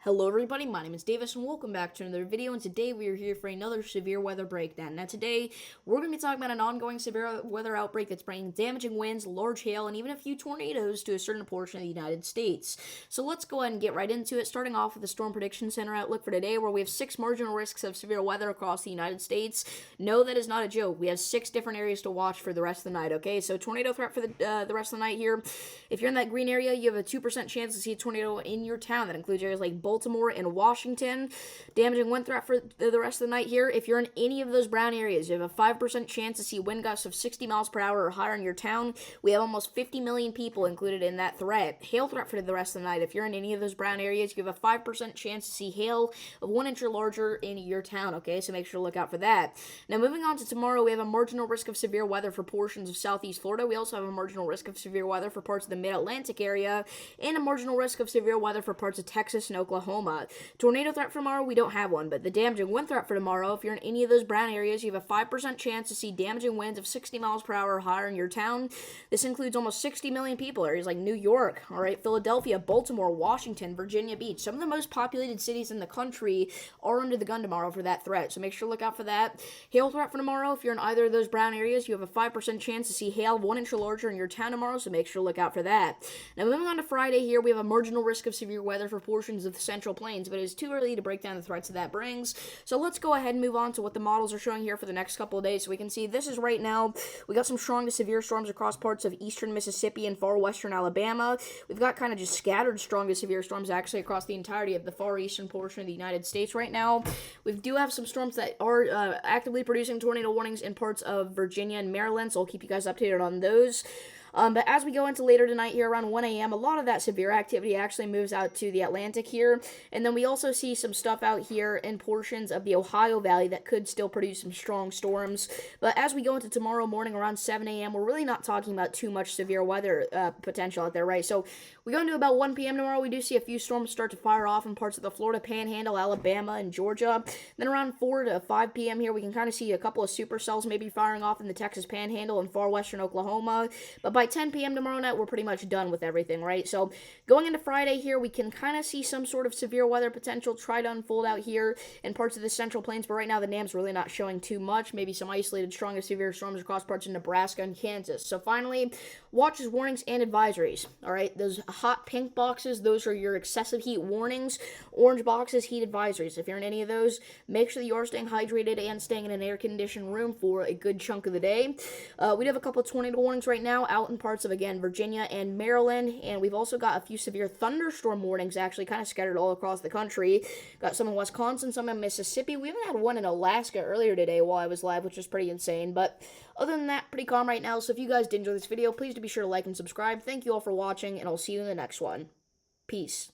Hello everybody, my name is Davis and welcome back to another video, and today we are here for another severe weather breakdown. Now today, we're going to be talking about an ongoing severe weather outbreak that's bringing damaging winds, large hail, and even a few tornadoes to a certain portion of the United States. So let's go ahead and get right into it, starting off with the Storm Prediction Center outlook for today, where we have 6 marginal risks of severe weather across the United States. No, that is not a joke. We have 6 different areas to watch for the rest of the night, okay? So tornado threat for the rest of the night here. If you're in that green area, you have a 2% chance to see a tornado in your town. That includes areas like Baltimore and Washington. Damaging wind threat for the rest of the night here. If you're in any of those brown areas, you have a 5% chance to see wind gusts of 60 miles per hour or higher in your town. We have almost 50 million people included in that threat. Hail threat for the rest of the night. If you're in any of those brown areas, you have a 5% chance to see hail of 1 inch or larger in your town, okay? So make sure to look out for that. Now, moving on to tomorrow, we have a marginal risk of severe weather for portions of southeast Florida. We also have a marginal risk of severe weather for parts of the mid-Atlantic area, and a marginal risk of severe weather for parts of Texas and Oklahoma. Tornado threat for tomorrow, we don't have one, but the damaging wind threat for tomorrow, if you're in any of those brown areas, you have a 5% chance to see damaging winds of 60 miles per hour or higher in your town. This includes almost 60 million people, areas like New York, all right, Philadelphia, Baltimore, Washington, Virginia Beach. Some of the most populated cities in the country are under the gun tomorrow for that threat, so make sure to look out for that. Hail threat for tomorrow, if you're in either of those brown areas, you have a 5% chance to see hail of 1 inch or larger in your town tomorrow, so make sure to look out for that. Now, moving on to Friday here, we have a marginal risk of severe weather for portions of the Central Plains, but it is too early to break down the threats that brings. So let's go ahead and move on to what the models are showing here for the next couple of days. So we can see this is right now, we got some strong to severe storms across parts of eastern Mississippi and far western Alabama. We've got kind of just scattered strong to severe storms actually across the entirety of the far eastern portion of the United States right now. We do have some storms that are actively producing tornado warnings in parts of Virginia and Maryland, so I'll keep you guys updated on those. But as we go into later tonight here around 1 a.m., a lot of that severe activity actually moves out to the Atlantic here. And then we also see some stuff out here in portions of the Ohio Valley that could still produce some strong storms. But as we go into tomorrow morning around 7 a.m., we're really not talking about too much severe weather potential out there, right? So we go into about 1 p.m. tomorrow, we do see a few storms start to fire off in parts of the Florida Panhandle, Alabama, and Georgia. Then around 4 to 5 p.m. here, we can kind of see a couple of supercells maybe firing off in the Texas Panhandle and far western Oklahoma. But by 10 p.m. tomorrow night, we're pretty much done with everything, right? So going into Friday here, we can kind of see some sort of severe weather potential try to unfold out here in parts of the Central Plains, but right now the NAM's really not showing too much. Maybe some isolated strong to severe storms across parts of Nebraska and Kansas. So finally, watches, warnings, and advisories. All right, those hot pink boxes, those are your excessive heat warnings. Orange boxes, heat advisories. If you're in any of those, make sure that you are staying hydrated and staying in an air-conditioned room for a good chunk of the day. We do have a couple of tornado warnings right now out in parts of, again, Virginia and Maryland, and we've also got a few severe thunderstorm warnings actually kind of scattered all across the country. Got some in Wisconsin, some in Mississippi. We even had one in Alaska earlier today while I was live, which was pretty insane, but other than that, pretty calm right now. So if you guys did enjoy this video, please do be sure to like and subscribe. Thank you all for watching, and I'll see you in the next one. Peace.